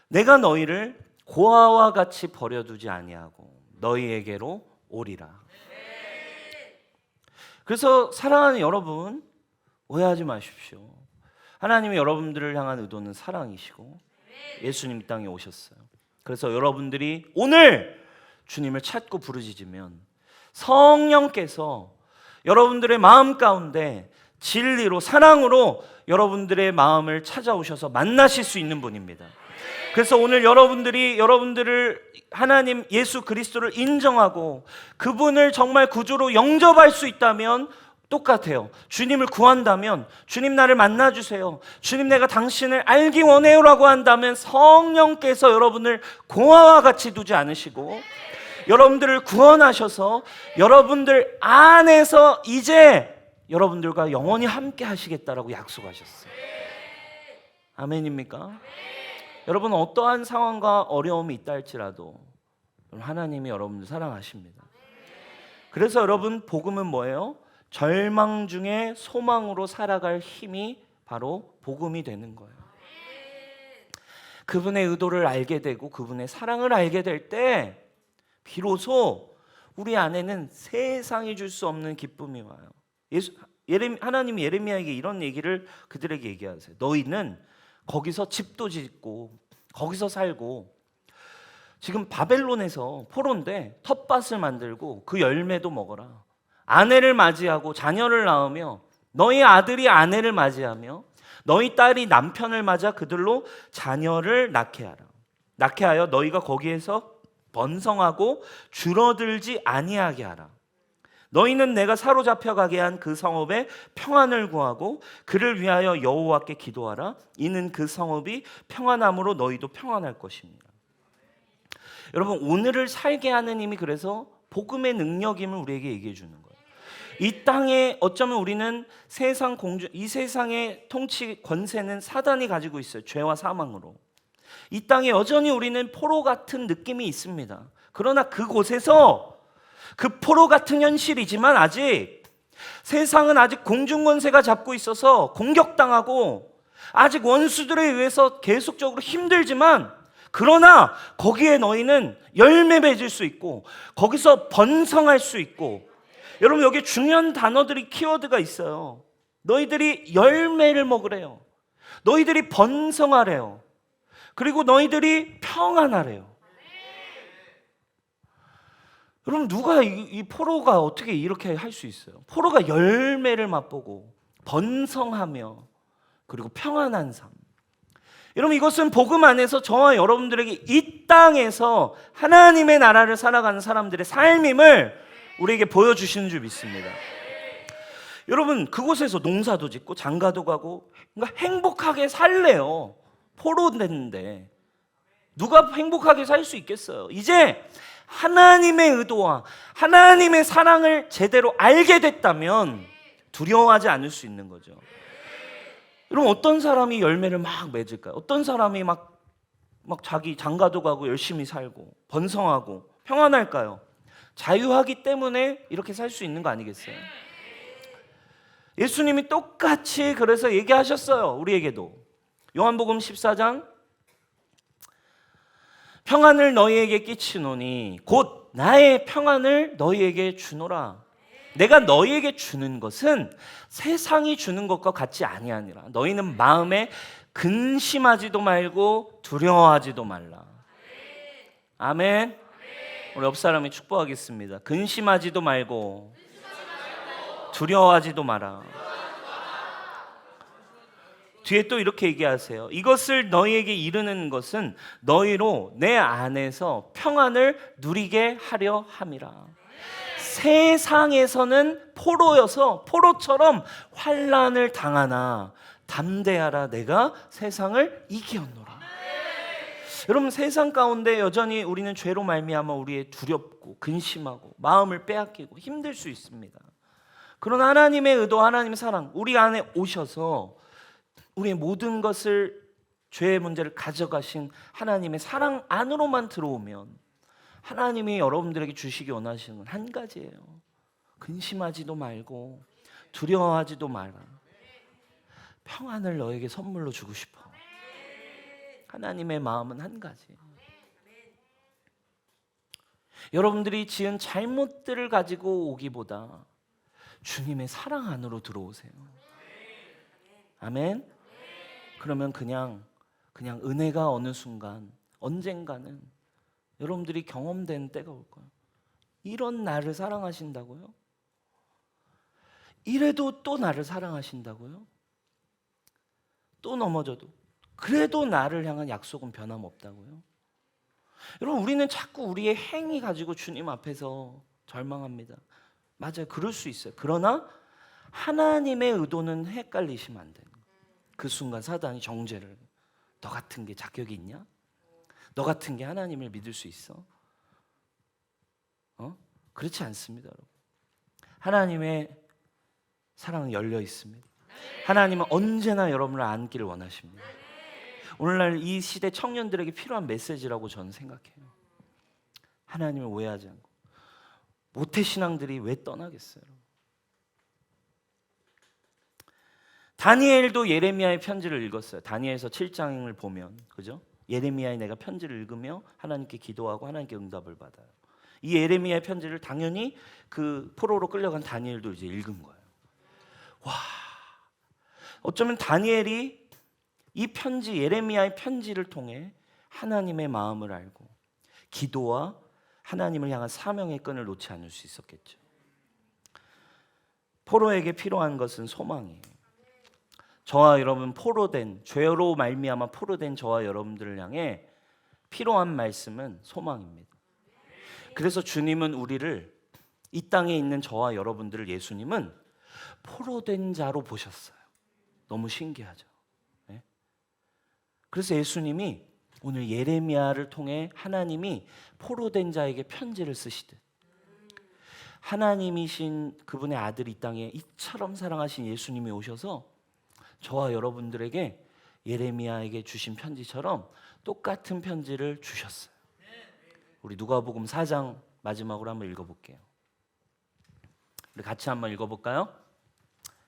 내가 너희를 고아와 같이 버려두지 아니하고 너희에게로 오리라. 그래서 사랑하는 여러분, 오해하지 마십시오. 하나님이 여러분들을 향한 의도는 사랑이시고 예수님 이 땅에 오셨어요. 그래서 여러분들이 오늘 주님을 찾고 부르짖으면 성령께서 여러분들의 마음 가운데 진리로 사랑으로 여러분들의 마음을 찾아오셔서 만나실 수 있는 분입니다. 그래서 오늘 여러분들을 하나님 예수 그리스도를 인정하고 그분을 정말 구주로 영접할 수 있다면 똑같아요. 주님을 구한다면 주님 나를 만나주세요, 주님 내가 당신을 알기 원해요 라고 한다면 성령께서 여러분을 공화와 같이 두지 않으시고 여러분들을 구원하셔서 여러분들 안에서 이제 여러분들과 영원히 함께 하시겠다라고 약속하셨어요. 아멘입니까? 여러분 어떠한 상황과 어려움이 있다 할지라도 하나님이 여러분들 사랑하십니다. 그래서 여러분 복음은 뭐예요? 절망 중에 소망으로 살아갈 힘이 바로 복음이 되는 거예요. 그분의 의도를 알게 되고 그분의 사랑을 알게 될 때 비로소 우리 안에는 세상이 줄 수 없는 기쁨이 와요. 하나님이 예레미야에게 이런 얘기를 그들에게 얘기하세요. 너희는 거기서 집도 짓고 거기서 살고 지금 바벨론에서 포로인데 텃밭을 만들고 그 열매도 먹어라. 아내를 맞이하고 자녀를 낳으며 너희 아들이 아내를 맞이하며 너희 딸이 남편을 맞아 그들로 자녀를 낳게 하라. 낳게 하여 너희가 거기에서 번성하고 줄어들지 아니하게 하라. 너희는 내가 사로잡혀 가게 한 그 성읍에 평안을 구하고 그를 위하여 여호와께 기도하라. 이는 그 성읍이 평안함으로 너희도 평안할 것입니다. 여러분 오늘을 살게 하는 힘이 그래서 복음의 능력임을 우리에게 얘기해 주는 거예요. 이 땅에 어쩌면 우리는 이 세상의 통치 권세는 사단이 가지고 있어요. 죄와 사망으로. 이 땅에 여전히 우리는 포로 같은 느낌이 있습니다. 그러나 그곳에서 그 포로 같은 현실이지만 아직 세상은 아직 공중권세가 잡고 있어서 공격당하고 아직 원수들에 의해서 계속적으로 힘들지만 그러나 거기에 너희는 열매 맺을 수 있고 거기서 번성할 수 있고 여러분 여기 중요한 단어들이 키워드가 있어요. 너희들이 열매를 먹으래요. 너희들이 번성하래요. 그리고 너희들이 평안하래요. 여러분 누가 이 포로가 어떻게 이렇게 할 수 있어요? 포로가 열매를 맛보고 번성하며 그리고 평안한 삶. 여러분 이것은 복음 안에서 저와 여러분들에게 이 땅에서 하나님의 나라를 살아가는 사람들의 삶임을 우리에게 보여주시는 줄 믿습니다. 여러분 그곳에서 농사도 짓고 장가도 가고 그러니까 행복하게 살래요. 포로 됐는데 누가 행복하게 살 수 있겠어요? 이제 하나님의 의도와 하나님의 사랑을 제대로 알게 됐다면 두려워하지 않을 수 있는 거죠. 여러분 어떤 사람이 열매를 막 맺을까요? 어떤 사람이 막 자기 장가도 가고 열심히 살고 번성하고 평안할까요? 자유하기 때문에 이렇게 살 수 있는 거 아니겠어요? 예수님이 똑같이 그래서 얘기하셨어요. 우리에게도 요한복음 14장 평안을 너희에게 끼치노니 곧 나의 평안을 너희에게 주노라. 내가 너희에게 주는 것은 세상이 주는 것과 같지 아니하니라. 너희는 마음에 근심하지도 말고 두려워하지도 말라. 아멘. 우리 옆 사람이 축복하겠습니다. 근심하지도 말고 두려워하지도 마라. 뒤에 또 이렇게 얘기하세요. 이것을 너희에게 이르는 것은 너희로 내 안에서 평안을 누리게 하려 함이라. 세상에서는 포로여서 포로처럼 환난을 당하나 담대하라. 내가 세상을 이기었노라. 여러분 세상 가운데 여전히 우리는 죄로 말미암아 우리의 두렵고 근심하고 마음을 빼앗기고 힘들 수 있습니다. 그러나 하나님의 의도, 하나님의 사랑 우리 안에 오셔서 우리의 모든 것을 죄의 문제를 가져가신 하나님의 사랑 안으로만 들어오면 하나님이 여러분들에게 주시기 원하시는 건 한 가지예요. 근심하지도 말고 두려워하지도 마라. 평안을 너에게 선물로 주고 싶어. 하나님의 마음은 한 가지예요. 여러분들이 지은 잘못들을 가지고 오기보다 주님의 사랑 안으로 들어오세요. 아멘. 그러면 그냥 은혜가 어느 순간 언젠가는 여러분들이 경험된 때가 올 거예요. 이런 나를 사랑하신다고요? 이래도 또 나를 사랑하신다고요? 또 넘어져도 그래도 나를 향한 약속은 변함없다고요? 여러분, 우리는 자꾸 우리의 행위 가지고 주님 앞에서 절망합니다. 맞아요, 그럴 수 있어요. 그러나 하나님의 의도는 헷갈리시면 안 돼요. 그 순간 사단이 정죄를, 너 같은 게 자격이 있냐? 너 같은 게 하나님을 믿을 수 있어? 그렇지 않습니다, 여러분. 하나님의 사랑은 열려 있습니다. 하나님은 언제나 여러분을 안기를 원하십니다. 오늘날 이 시대 청년들에게 필요한 메시지라고 저는 생각해요. 하나님을 오해하지 않고. 모태신앙들이 왜 떠나겠어요? 다니엘도 예레미야의 편지를 읽었어요. 다니엘서 7장을 보면, 그죠? 예레미야의 내가 편지를 읽으며 하나님께 기도하고 하나님께 응답을 받아요. 이 예레미야의 편지를 당연히 그 포로로 끌려간 다니엘도 이제 읽은 거예요. 와, 어쩌면 다니엘이 이 편지, 예레미야의 편지를 통해 하나님의 마음을 알고 기도와 하나님을 향한 사명의 끈을 놓지 않을 수 있었겠죠. 포로에게 필요한 것은 소망이에요. 저와 여러분, 포로된, 죄로 말미암아 포로된 저와 여러분들을 향해 필요한 말씀은 소망입니다. 그래서 주님은 우리를, 이 땅에 있는 저와 여러분들을 예수님은 포로된 자로 보셨어요. 너무 신기하죠. 네? 그래서 예수님이 오늘 예레미야를 통해 하나님이 포로된 자에게 편지를 쓰시듯, 하나님이신 그분의 아들 이 땅에 이처럼 사랑하신 예수님이 오셔서 저와 여러분들에게 예레미야에게 주신 편지처럼 똑같은 편지를 주셨어요. 우리 누가복음 4장 마지막으로 한번 읽어볼게요. 우리 같이 한번 읽어볼까요?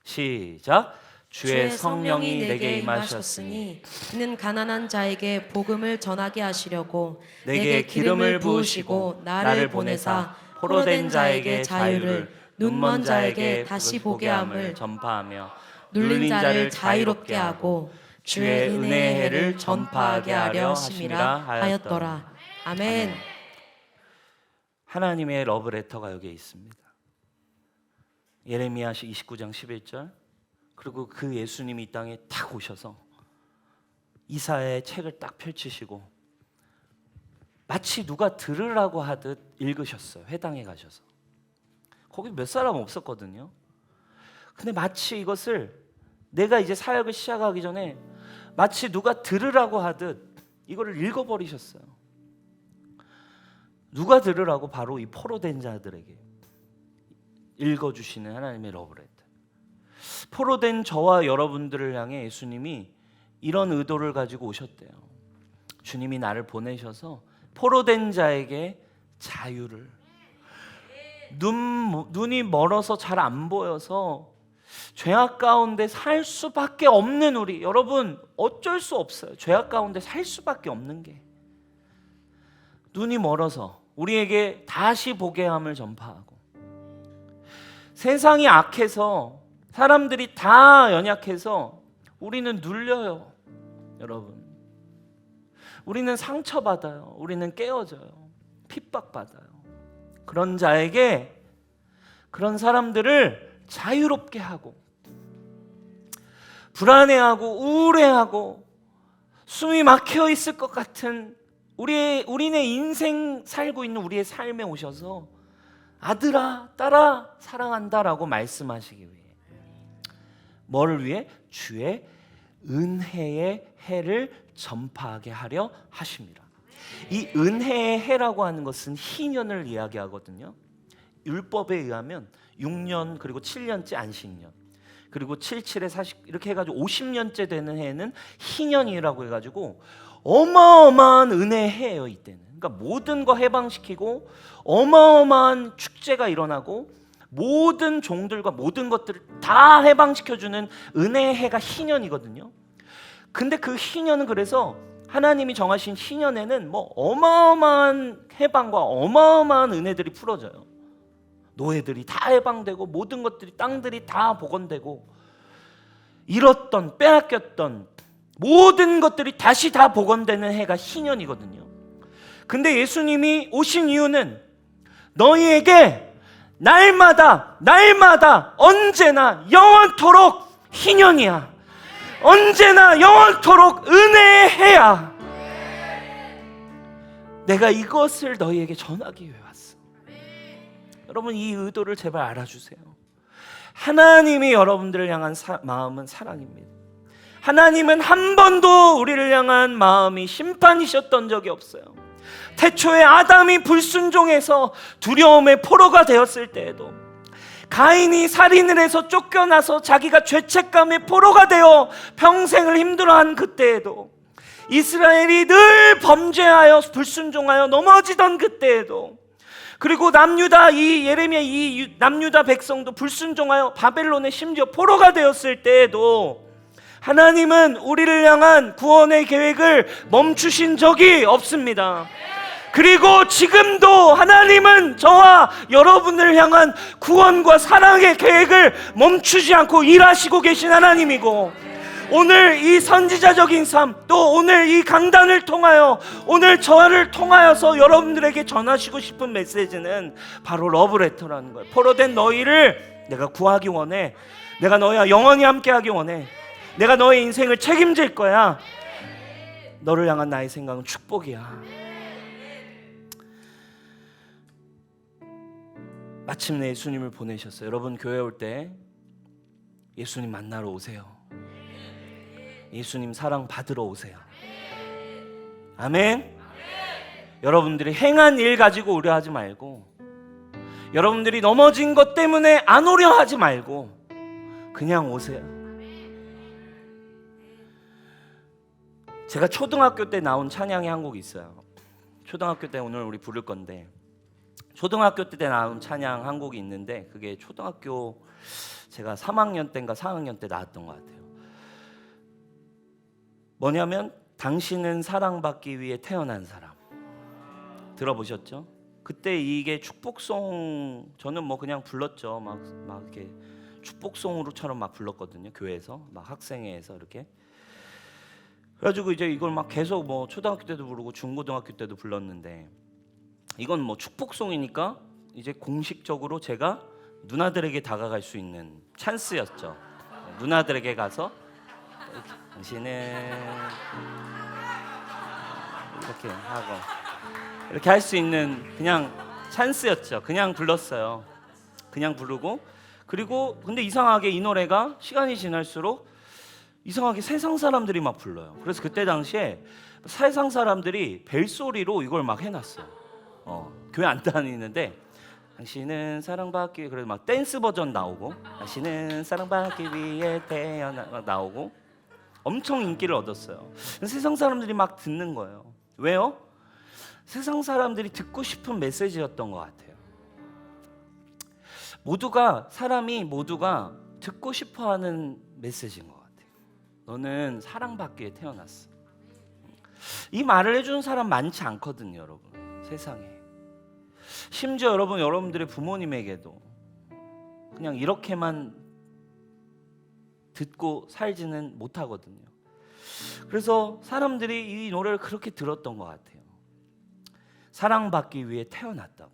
시작. 주의 성령이 내게 임하셨으니 이는 가난한 자에게 복음을 전하게 하시려고 내게 기름을 부으시고 나를 보내사 포로된 자에게 자유를, 눈먼 자에게 다시 보게 함을 전파하며 눌린 자를 자유롭게 하고 주의 은혜의 해를 전파하게 하려 하심이라 하였더라. 아멘. 하나님의 러브레터가 여기에 있습니다. 예레미야 29장 11절, 그리고 그 예수님이 이 땅에 탁 오셔서 이사야의 책을 딱 펼치시고 마치 누가 들으라고 하듯 읽으셨어요. 회당에 가셔서. 거기 몇 사람 없었거든요. 근데 마치 이것을 내가 이제 사역을 시작하기 전에 마치 누가 들으라고 하듯 이거를 읽어버리셨어요. 누가 들으라고? 바로 이 포로된 자들에게 읽어주시는 하나님의 러브레터. 포로된 저와 여러분들을 향해 예수님이 이런 의도를 가지고 오셨대요. 주님이 나를 보내셔서 포로된 자에게 자유를, 눈이 멀어서 잘 안 보여서 죄악 가운데 살 수밖에 없는 우리, 여러분 어쩔 수 없어요. 죄악 가운데 살 수밖에 없는 게, 눈이 멀어서 우리에게 다시 보게 함을 전파하고, 세상이 악해서 사람들이 다 연약해서 우리는 눌려요. 여러분, 우리는 상처받아요. 우리는 깨어져요. 핍박받아요. 그런 자에게, 그런 사람들을 자유롭게 하고, 불안해하고 우울해하고 숨이 막혀 있을 것 같은 우리네 인생 살고 있는 우리의 삶에 오셔서 아들아, 딸아, 사랑한다라고 말씀하시기 위해, 뭐를 위해? 주의 은혜의 해를 전파하게 하려 하십니다. 이 은혜의 해라고 하는 것은 희년을 이야기하거든요. 율법에 의하면 6년 그리고 7년째 안식년, 그리고 7, 7에 40 이렇게 해가지고 50년째 되는 해는 희년이라고 해가지고 어마어마한 은혜의 해예요. 이때는 그러니까 모든 거 해방시키고 어마어마한 축제가 일어나고 모든 종들과 모든 것들을 다 해방시켜주는 은혜의 해가 희년이거든요. 근데 그 희년은, 그래서 하나님이 정하신 희년에는 뭐 어마어마한 해방과 어마어마한 은혜들이 풀어져요. 노예들이 다 해방되고 모든 것들이, 땅들이 다 복원되고, 잃었던, 빼앗겼던 모든 것들이 다시 다 복원되는 해가 희년이거든요. 근데 예수님이 오신 이유는 너희에게 날마다 언제나 영원토록 희년이야. 언제나 영원토록 은혜의 해야. 내가 이것을 너희에게 전하기 위해 왔어. 여러분, 이 의도를 제발 알아주세요. 하나님이 여러분들을 향한 마음은 사랑입니다. 하나님은 한 번도 우리를 향한 마음이 심판이셨던 적이 없어요. 태초에 아담이 불순종해서 두려움의 포로가 되었을 때에도, 가인이 살인을 해서 쫓겨나서 자기가 죄책감의 포로가 되어 평생을 힘들어한 그때에도, 이스라엘이 늘 범죄하여 불순종하여 넘어지던 그때에도, 그리고 남유다 이 예레미야 이 남유다 백성도 불순종하여 바벨론의 심지어 포로가 되었을 때에도 하나님은 우리를 향한 구원의 계획을 멈추신 적이 없습니다. 그리고 지금도 하나님은 저와 여러분을 향한 구원과 사랑의 계획을 멈추지 않고 일하시고 계신 하나님이고, 오늘 이 선지자적인 삶, 또 오늘 이 강단을 통하여, 오늘 저를 통하여서 여러분들에게 전하시고 싶은 메시지는 바로 러브레터라는 거예요. 포로된 너희를 내가 구하기 원해. 내가 너희와 영원히 함께하기 원해. 내가 너의 인생을 책임질 거야. 너를 향한 나의 생각은 축복이야. 마침내 예수님을 보내셨어요. 여러분, 교회 올 때 예수님 만나러 오세요. 예수님 사랑 받으러 오세요. 아멘. 여러분들이 행한 일 가지고 우려하지 말고, 여러분들이 넘어진 것 때문에 안 오려 하지 말고 그냥 오세요. 제가 초등학교 때 나온 찬양이 한 곡 있어요. 초등학교 때 오늘 우리 부를 건데, 초등학교 때 나온 찬양 한 곡이 있는데, 그게 초등학교 제가 3학년 때인가 4학년 때 나왔던 것 같아요. 뭐냐면 당신은 사랑받기 위해 태어난 사람. 들어보셨죠? 그때 이게 축복송, 저는 뭐 그냥 불렀죠. 막 이렇게 축복송으로처럼 막 불렀거든요. 교회에서 막 학생회에서 이렇게. 그래가지고 이제 이걸 막 계속 뭐 초등학교 때도 부르고 중고등학교 때도 불렀는데, 이건 뭐 축복송이니까 이제 공식적으로 제가 누나들에게 다가갈 수 있는 찬스였죠. 누나들에게 가서 당신은 이렇게 하고 이렇게 할 수 있는 그냥 찬스였죠. 그냥 불렀어요. 그냥 부르고, 그리고 근데 이상하게 이 노래가 시간이 지날수록 이상하게 세상 사람들이 막 불러요. 그래서 그때 당시에 세상 사람들이 벨소리로 이걸 막 해놨어요. 교회 안 다니는데 당신은 사랑받기 위해, 그래서 막 댄스 버전 나오고, 당신은 사랑받기 위해 태어나 나오고, 엄청 인기를 얻었어요. 세상 사람들이 막 듣는 거예요. 왜요? 세상 사람들이 듣고 싶은 메시지였던 것 같아요. 사람이 모두가 듣고 싶어하는 메시지인 것 같아요. 너는 사랑받기 위해 태어났어. 이 말을 해주는 사람 많지 않거든요, 여러분. 세상에. 심지어 여러분들의 부모님에게도 그냥 이렇게만 듣고 살지는 못하거든요. 그래서 사람들이 이 노래를 그렇게 들었던 것 같아요. 사랑받기 위해 태어났다고.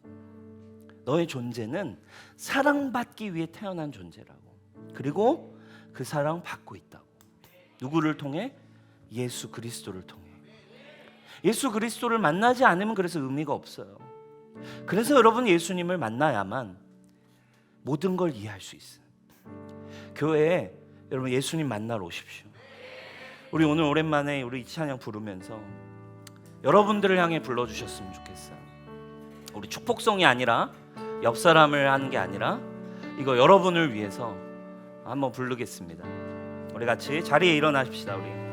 너의 존재는 사랑받기 위해 태어난 존재라고. 그리고 그 사랑 받고 있다고. 누구를 통해? 예수 그리스도를 통해. 예수 그리스도를 만나지 않으면 그래서 의미가 없어요. 그래서 여러분, 예수님을 만나야만 모든 걸 이해할 수 있어요. 교회에 여러분 예수님 만나러 오십시오. 우리 오늘 오랜만에 우리 이 찬양 부르면서 여러분들을 향해 불러주셨으면 좋겠어요. 우리 축복송이 아니라, 옆 사람을 하는 게 아니라, 이거 여러분을 위해서 한번 부르겠습니다. 우리 같이 자리에 일어나십시다. 우리